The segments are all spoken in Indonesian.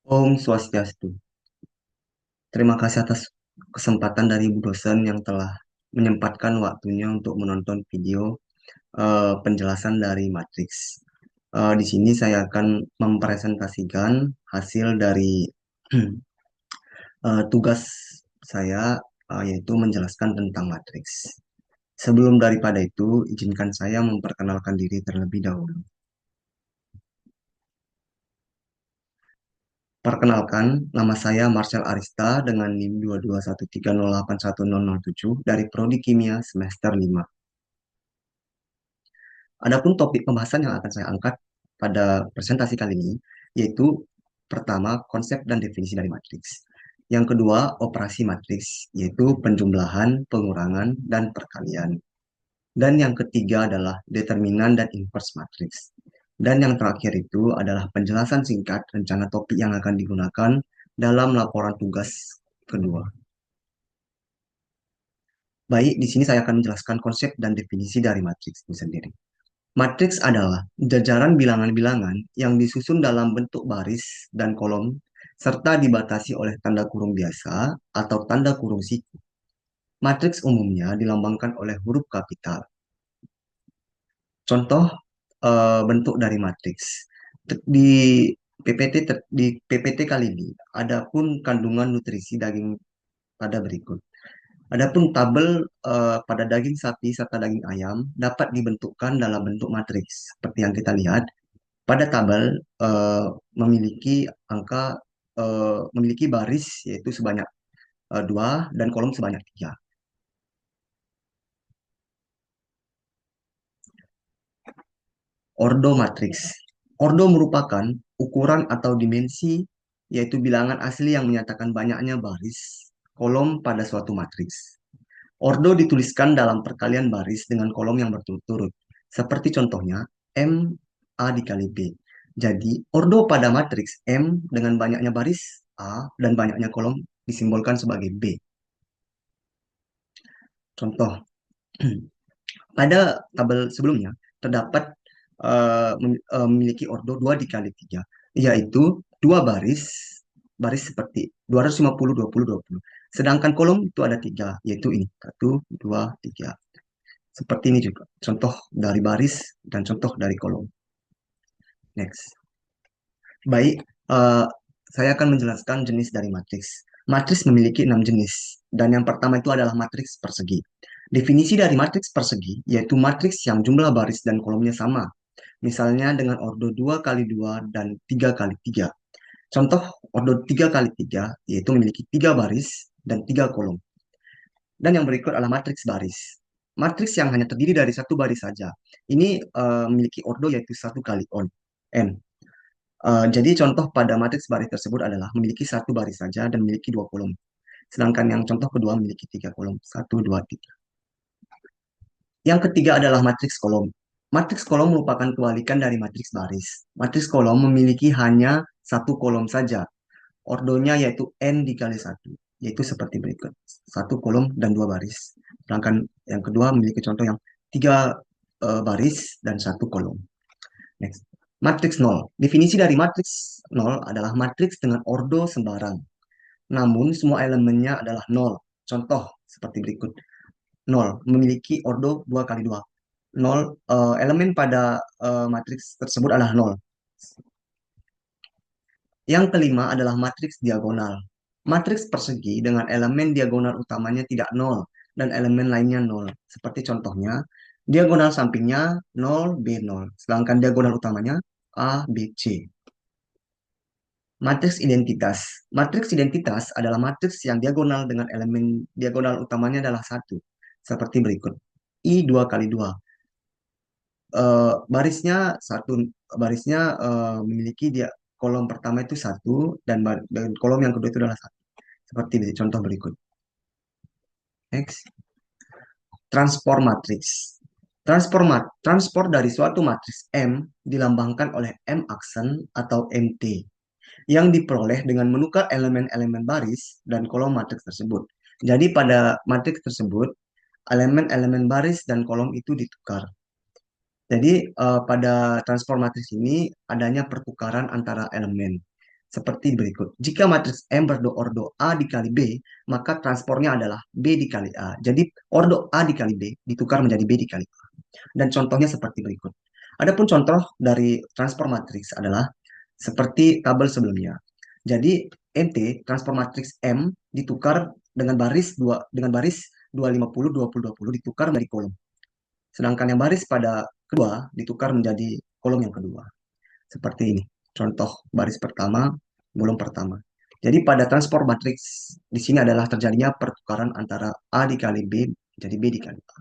Om Swastiastu. Terima kasih atas kesempatan dari Bu dosen yang telah menyempatkan waktunya untuk menonton video penjelasan dari matriks. Di sini saya akan mempresentasikan hasil dari tugas saya, yaitu menjelaskan tentang matriks. Sebelum daripada itu, izinkan saya memperkenalkan diri terlebih dahulu. Perkenalkan, nama saya Marcel Arista dengan NIM 22130810007 dari Prodi Kimia semester 5. Adapun topik pembahasan yang akan saya angkat pada presentasi kali ini, yaitu pertama, konsep dan definisi dari matriks. Yang kedua, operasi matriks, yaitu penjumlahan, pengurangan, dan perkalian. Dan yang ketiga adalah determinan dan inverse matriks. Dan yang terakhir itu adalah penjelasan singkat rencana topik yang akan digunakan dalam laporan tugas kedua. Baik, di sini saya akan menjelaskan konsep dan definisi dari matriks itu sendiri. Matriks adalah jajaran bilangan-bilangan yang disusun dalam bentuk baris dan kolom serta dibatasi oleh tanda kurung biasa atau tanda kurung siku. Matriks umumnya dilambangkan oleh huruf kapital. Contoh bentuk dari matriks. Di PPT kali ini, adapun kandungan nutrisi daging pada berikut. Adapun tabel pada daging sapi serta daging ayam dapat dibentukkan dalam bentuk matriks. Seperti yang kita lihat, pada tabel memiliki memiliki baris yaitu sebanyak 2 dan kolom sebanyak 3. Ordo matriks. Ordo merupakan ukuran atau dimensi yaitu bilangan asli yang menyatakan banyaknya baris kolom pada suatu matriks. Ordo dituliskan dalam perkalian baris dengan kolom yang berturut-turut. Seperti contohnya M A dikali B. Jadi, ordo pada matriks M dengan banyaknya baris A dan banyaknya kolom disimbolkan sebagai B. Contoh, pada tabel sebelumnya terdapat memiliki ordo 2 dikali 3, yaitu dua baris, baris seperti 250, 20, 20. Sedangkan kolom itu ada tiga, yaitu ini, 1, 2, 3. Seperti ini juga, contoh dari baris dan contoh dari kolom. Next. Baik, eh, saya akan menjelaskan jenis dari matriks. Matriks memiliki 6 jenis, dan yang pertama itu adalah matriks persegi. Definisi dari matriks persegi, yaitu matriks yang jumlah baris dan kolomnya sama, misalnya dengan ordo 2 kali 2 dan 3 kali 3. Contoh ordo 3 kali 3, yaitu memiliki 3 baris dan 3 kolom. Dan yang berikut adalah matriks baris. Matriks yang hanya terdiri dari satu baris saja. Ini memiliki ordo yaitu satu kali n. Jadi contoh pada matriks baris tersebut adalah memiliki satu baris saja dan memiliki dua kolom. Sedangkan yang contoh kedua memiliki tiga kolom. Satu, dua, tiga. Yang ketiga adalah matriks kolom. Matriks kolom merupakan kebalikan dari matriks baris. Matriks kolom memiliki hanya satu kolom saja. Ordonya yaitu n dikali satu. Yaitu seperti berikut. Satu kolom dan dua baris. Sedangkan yang kedua memiliki contoh yang tiga baris dan satu kolom. Next. Matriks nol. Definisi dari matriks nol adalah matriks dengan ordo sembarang. Namun, semua elemennya adalah nol. Contoh seperti berikut. Nol memiliki ordo 2 kali 2. Nol, elemen pada matriks tersebut adalah nol. Yang kelima adalah matriks diagonal. Matriks persegi dengan elemen diagonal utamanya tidak nol dan elemen lainnya nol. Seperti contohnya, diagonal sampingnya 0, B0. Sedangkan diagonal utamanya A, B, C. Matriks identitas. Matriks identitas adalah matriks yang diagonal dengan elemen diagonal utamanya adalah satu. Seperti berikut. I 2 kali 2. Barisnya satu, barisnya memiliki dia kolom pertama itu satu dan kolom yang kedua itu adalah satu. Seperti ini, contoh berikut. Next. Transport matriks. Transport dari suatu matriks M dilambangkan oleh M aksen atau MT yang diperoleh dengan menukar elemen-elemen baris dan kolom matriks tersebut. Jadi pada matriks tersebut, elemen-elemen baris dan kolom itu ditukar. Jadi pada transform matriks ini adanya pertukaran antara elemen. seperti berikut. Jika matriks M berordo A dikali B, maka transportnya adalah B dikali A. Jadi ordo A dikali B ditukar menjadi B dikali A. Dan contohnya seperti berikut. Adapun contoh dari transform matriks adalah seperti tabel sebelumnya. Jadi NT transform matriks M ditukar dengan baris 2 dengan baris 250 20 20 ditukar menjadi kolom. Sedangkan yang baris pada kedua ditukar menjadi kolom yang kedua. Seperti ini. Contoh baris pertama, kolom pertama. Jadi pada transform matriks di sini adalah terjadinya pertukaran antara A dikali B jadi B dikali A.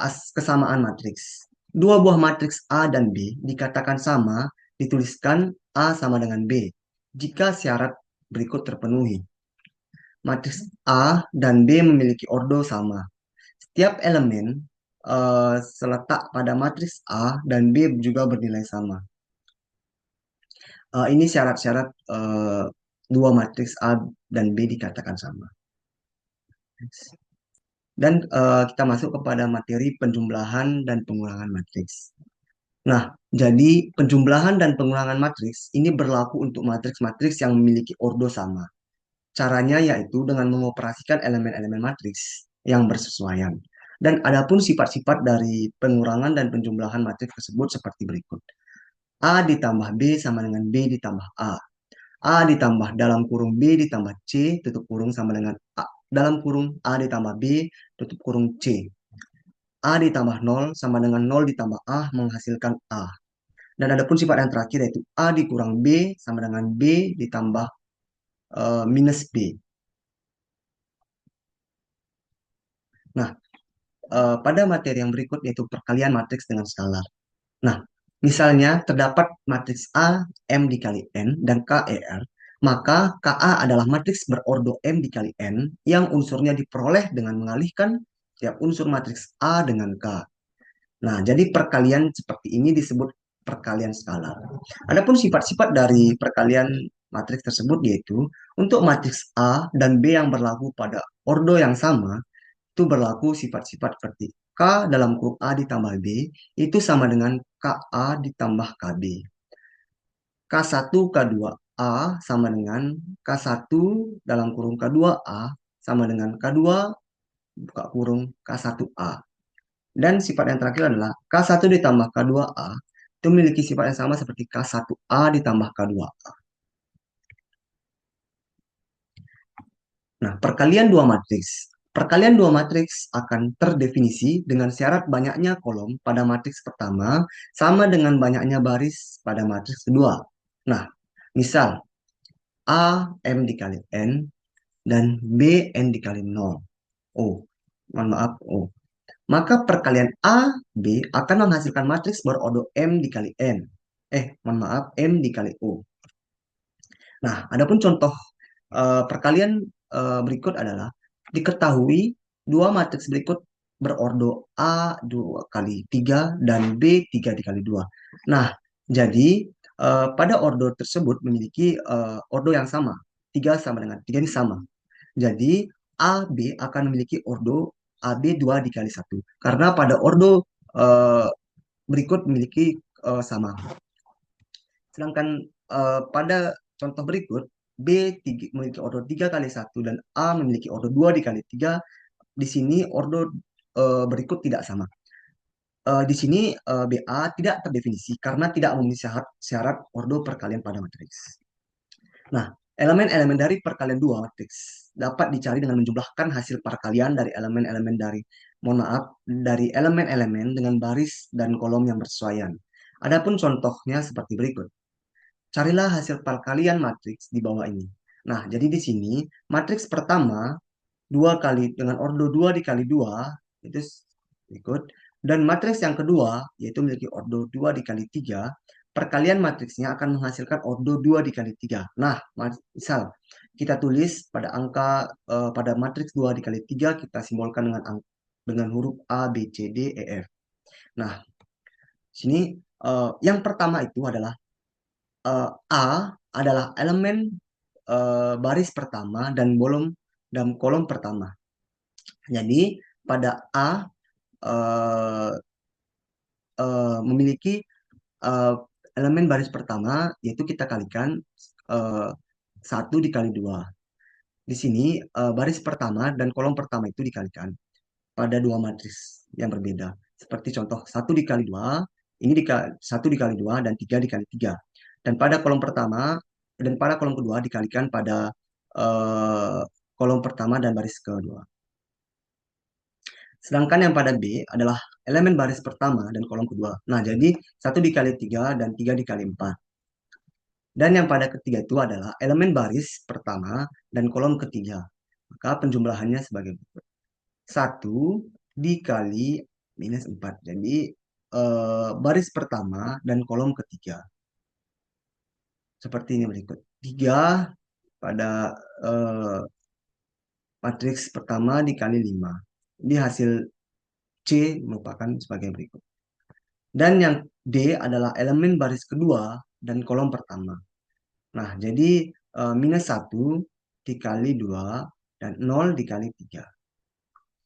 Kesamaan matriks. Dua buah matriks A dan B dikatakan sama, dituliskan A sama dengan B jika syarat berikut terpenuhi. Matriks A dan B memiliki ordo sama. Setiap elemen seletak pada matriks A dan B juga bernilai sama. Ini syarat-syarat dua matriks A dan B dikatakan sama. Dan kita masuk kepada materi penjumlahan dan pengulangan matriks. Nah, jadi penjumlahan dan pengulangan matriks ini berlaku untuk matriks-matriks yang memiliki ordo sama. Caranya yaitu dengan mengoperasikan elemen-elemen matriks yang bersesuaian. Dan adapun sifat-sifat dari pengurangan dan penjumlahan matriks tersebut seperti berikut. A ditambah B sama dengan B ditambah A. A ditambah dalam kurung B ditambah C tutup kurung sama dengan A dalam kurung A ditambah B tutup kurung C. A ditambah 0 sama dengan 0 ditambah A menghasilkan A. Dan adapun sifat yang terakhir yaitu A dikurang B sama dengan B ditambah minus B. Nah, pada materi yang berikut yaitu perkalian matriks dengan skalar. Nah, misalnya terdapat matriks A, M dikali N, dan K, E, R, maka KA adalah matriks berordo M dikali N yang unsurnya diperoleh dengan mengalihkan tiap unsur matriks A dengan K. Nah, jadi perkalian seperti ini disebut perkalian skalar. Adapun sifat-sifat dari perkalian matriks tersebut yaitu untuk matriks A dan B yang berlaku pada ordo yang sama, itu berlaku sifat-sifat seperti K dalam kurung A ditambah B itu sama dengan KA ditambah KB. K1, K2, A sama dengan K1 dalam kurung K2A sama dengan K2 buka kurung K1A. Dan sifat yang terakhir adalah K1 ditambah K2A itu memiliki sifat yang sama seperti K1A ditambah K2A. Nah, perkalian dua matriks. Perkalian dua matriks akan terdefinisi dengan syarat banyaknya kolom pada matriks pertama sama dengan banyaknya baris pada matriks kedua. Nah, misal A M dikali N dan B N dikali 0. Oh, mohon maaf. Oh, maka perkalian A B akan menghasilkan matriks berordo M dikali N. Mohon maaf, M dikali O. Nah, adapun contoh perkalian berikut adalah diketahui dua matriks berikut berordo A 2 kali 3 dan B 3 dikali 2. Nah, jadi pada ordo tersebut memiliki ordo yang sama. 3 sama dengan 3 ini sama. Jadi A B akan memiliki ordo AB 2 dikali 1. Karena pada ordo berikut memiliki sama. Sedangkan pada contoh berikut, memiliki ordo 3 kali 1 dan A memiliki ordo 2 dikali 3. Di sini ordo berikut tidak sama. Di sini BA tidak terdefinisi karena tidak memenuhi syarat ordo perkalian pada matriks. Nah, elemen-elemen dari perkalian dua matriks dapat dicari dengan menjumlahkan hasil perkalian dari elemen-elemen dari elemen-elemen dengan baris dan kolom yang bersesuaian. Adapun contohnya seperti berikut. Carilah hasil perkalian matriks di bawah ini. Nah, jadi di sini matriks pertama 2 kali dengan ordo 2 dikali 2 itu ikut, dan matriks yang kedua yaitu memiliki ordo 2 dikali 3, perkalian matriksnya akan menghasilkan ordo 2 dikali 3. Nah, misal kita tulis pada pada matriks 2 dikali 3 kita simbolkan dengan huruf A, B, C, D, E, F. Nah, sini yang pertama itu adalah A adalah elemen baris pertama dan dalam kolom pertama. Jadi pada A memiliki uh, elemen baris pertama yaitu kita kalikan eh, 1 dikali 2. Di sini baris pertama dan kolom pertama itu dikalikan pada dua matriks yang berbeda. Seperti contoh 1 dikali 2, ini 1 dikali 2 dan 3 dikali 3. Dan pada kolom pertama dan pada kolom kedua dikalikan pada eh, kolom pertama dan baris kedua. Sedangkan yang pada B adalah elemen baris pertama dan kolom kedua. Nah, jadi 1 dikali 3 dan 3 dikali 4. Dan yang pada ketiga itu adalah elemen baris pertama dan kolom ketiga. Maka penjumlahannya sebagai berikut. 1 dikali -4. Jadi baris pertama dan kolom ketiga. Seperti ini berikut. 3 pada eh, matriks pertama dikali 5. Ini hasil C merupakan sebagai berikut. Dan yang D adalah elemen baris kedua dan kolom pertama. Nah, jadi -1 dikali 2 dan 0 dikali 3.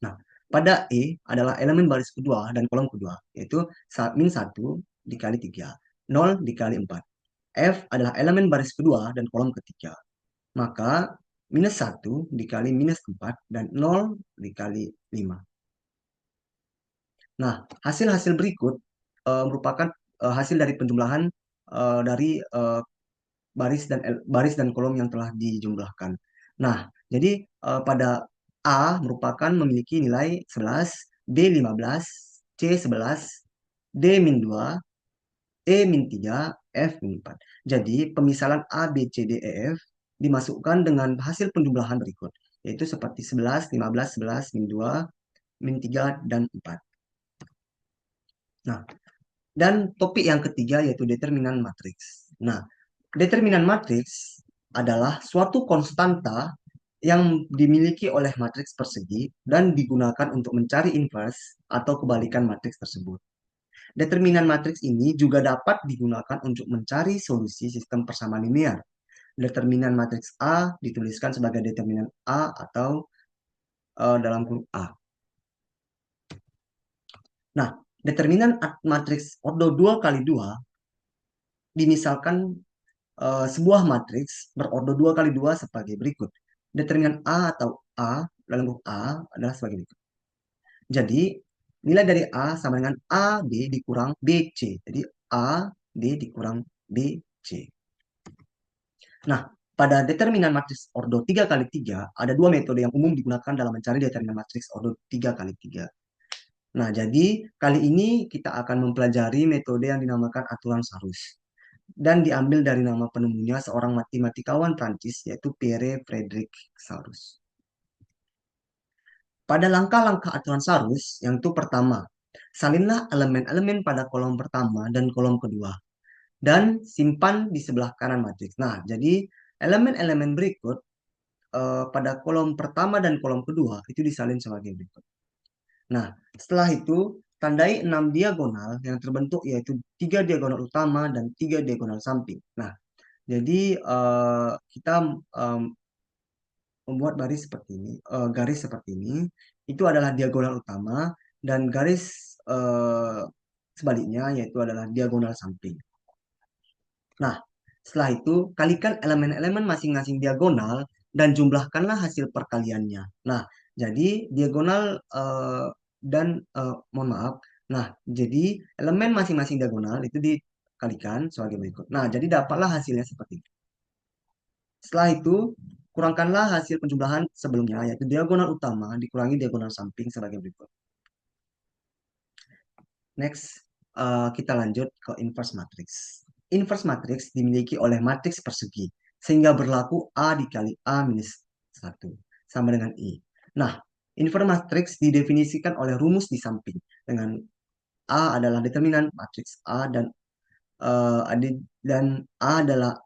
Nah, pada E adalah elemen baris kedua dan kolom kedua, yaitu -1 dikali 3, 0 dikali 4. F adalah elemen baris kedua dan kolom ketiga. Maka -1 dikali -4 dan 0 dikali 5. Nah, hasil-hasil berikut merupakan hasil dari penjumlahan dari baris dan kolom yang telah dijumlahkan. Nah, jadi pada A merupakan memiliki nilai 11, B 15, C 11, D-2, E-3, F-4. Jadi pemisalan A, B, C, D, E, F dimasukkan dengan hasil penjumlahan berikut, yaitu seperti 11, 15, 11, -2, -3, dan 4. Nah, dan topik yang ketiga yaitu determinan matriks. Nah, determinan matriks adalah suatu konstanta yang dimiliki oleh matriks persegi dan digunakan untuk mencari invers atau kebalikan matriks tersebut. Determinan matriks ini juga dapat digunakan untuk mencari solusi sistem persamaan linear. Determinan matriks A dituliskan sebagai determinan A atau dalam huruf A. Nah, determinan matriks ordo 2 kali 2 dimisalkan sebuah matriks berordo 2 kali 2 sebagai berikut. Determinan A atau A dalam huruf A adalah sebagai berikut. Jadi, nilai dari A sama dengan AB dikurang BC. Jadi, AB dikurang BC. Nah, pada determinan matriks ordo 3 kali 3 ada dua metode yang umum digunakan dalam mencari determinan matriks ordo 3 kali 3. Nah, jadi kali ini kita akan mempelajari metode yang dinamakan aturan Sarus dan diambil dari nama penemunya seorang matematikawan Prancis yaitu Pierre Frédéric Sarus. Pada langkah-langkah aturan Sarus, yang itu pertama, salinlah elemen-elemen pada kolom pertama dan kolom kedua, dan simpan di sebelah kanan matriks. Nah, jadi elemen-elemen berikut pada kolom pertama dan kolom kedua itu disalin sebagai berikut. Nah, setelah itu, tandai 6 diagonal yang terbentuk yaitu 3 diagonal utama dan 3 diagonal samping. Nah, jadi kita membuat baris seperti ini, garis seperti ini, itu adalah diagonal utama dan garis sebaliknya yaitu adalah diagonal samping. Nah, setelah itu kalikan elemen-elemen masing-masing diagonal dan jumlahkanlah hasil perkaliannya. Nah, jadi diagonal dan mohon maaf. Nah, jadi elemen masing-masing diagonal itu dikalikan sebagai berikut. Nah, jadi dapatlah hasilnya seperti ini. Setelah itu, kurangkanlah hasil penjumlahan sebelumnya, yaitu diagonal utama dikurangi diagonal samping sebagai berikut. Next, kita lanjut ke inverse matrix. Inverse matrix dimiliki oleh matriks persegi, sehingga berlaku A dikali A minus 1, sama dengan I. Nah, inverse matrix didefinisikan oleh rumus di samping, dengan A adalah determinan matriks A dan AD, dan A adalah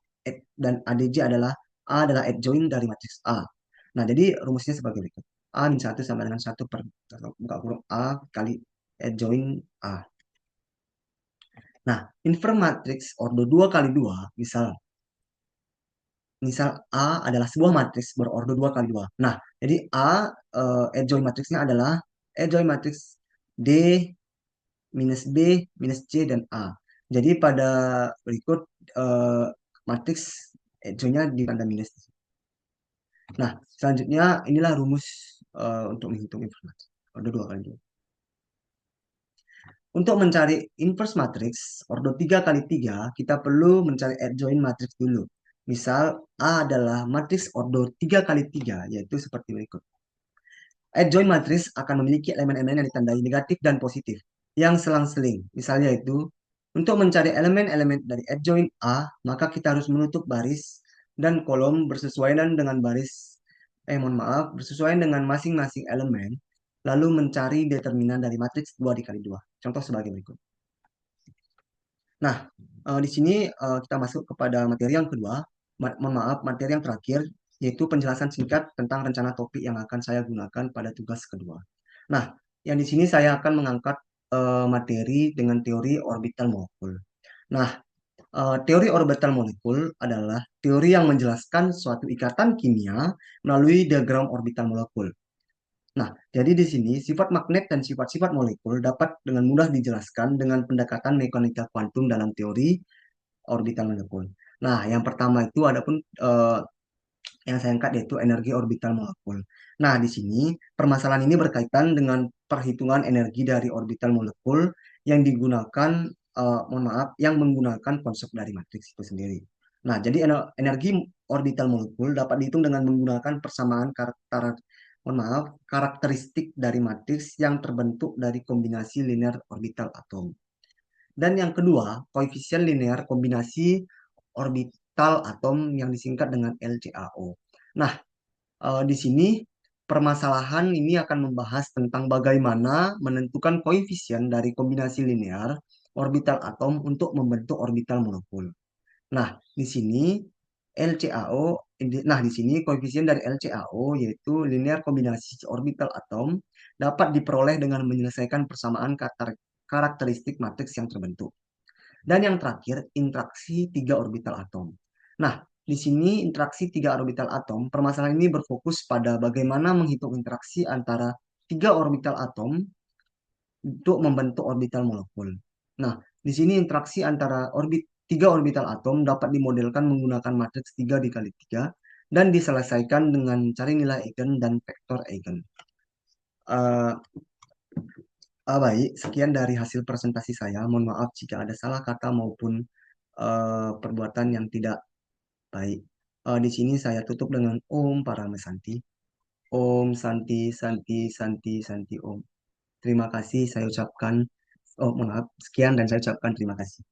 dan ADJ adalah A adalah adjoint dari matriks A. Nah, jadi rumusnya sebagai berikut. A min 1 sama dengan 1 per buka kurung A kali adjoint A. Nah, inverse matriks ordo 2 kali 2, misal A adalah sebuah matriks berordo 2 kali 2. Nah, jadi A adjoint matriksnya adalah adjoint matriks D minus B minus C dan A. Jadi pada berikut eh, matriks adjointnya di tanda minus. Nah, selanjutnya inilah rumus untuk menghitung informasi. Ordo 2 kali 2. Untuk mencari inverse matrix, ordo 3 kali 3 kita perlu mencari adjoint matrix dulu. Misal, A adalah matriks ordo 3 kali 3 yaitu seperti berikut. Adjoint matrix akan memiliki elemen-elemen yang ditandai negatif dan positif, yang selang-seling. Misalnya itu, untuk mencari elemen-elemen dari adjoint A, maka kita harus menutup baris dan kolom bersesuaian dengan mohon maaf, bersesuaian dengan masing-masing elemen, lalu mencari determinan dari matriks 2 dikali 2. Contoh sebagai berikut. Nah, di sini kita masuk kepada materi yang kedua. Mohon maaf, materi yang terakhir, yaitu penjelasan singkat tentang rencana topik yang akan saya gunakan pada tugas kedua. Nah, yang di sini saya akan mengangkat materi dengan teori orbital molekul. Nah, teori orbital molekul adalah teori yang menjelaskan suatu ikatan kimia melalui diagram orbital molekul. Nah, jadi di sini sifat magnet dan sifat-sifat molekul dapat dengan mudah dijelaskan dengan pendekatan mekanika kuantum dalam teori orbital molekul. Nah, yang pertama itu adapun yang saya angkat yaitu energi orbital molekul. Nah, di sini permasalahan ini berkaitan dengan perhitungan energi dari orbital molekul yang digunakan, mohon maaf, yang menggunakan konsep dari matriks itu sendiri. Nah, jadi energi orbital molekul dapat dihitung dengan menggunakan persamaan mohon maaf, karakteristik dari matriks yang terbentuk dari kombinasi linear orbital atom. Dan yang kedua, koefisien linear kombinasi orbital atom yang disingkat dengan LCAO. Nah, di sini permasalahan ini akan membahas tentang bagaimana menentukan koefisien dari kombinasi linear orbital atom untuk membentuk orbital molekul. Nah, di sini LCAO, nah di sini koefisien dari LCAO yaitu linear kombinasi orbital atom dapat diperoleh dengan menyelesaikan persamaan karakteristik matriks yang terbentuk. Dan yang terakhir, interaksi tiga orbital atom. Nah, di sini interaksi tiga orbital atom, permasalahan ini berfokus pada bagaimana menghitung interaksi antara tiga orbital atom untuk membentuk orbital molekul. Nah, di sini interaksi antara tiga orbital atom dapat dimodelkan menggunakan matriks 3 dikali 3 dan diselesaikan dengan cari nilai eigen dan vektor eigen. Eh, Baik, sekian dari hasil presentasi saya. Mohon maaf jika ada salah kata maupun perbuatan yang tidak baik. Di sini saya tutup dengan Om Parame Santi. Om Santi Santi Santi Santi Om. Terima kasih saya ucapkan. Oh, maaf. Sekian dan saya ucapkan terima kasih.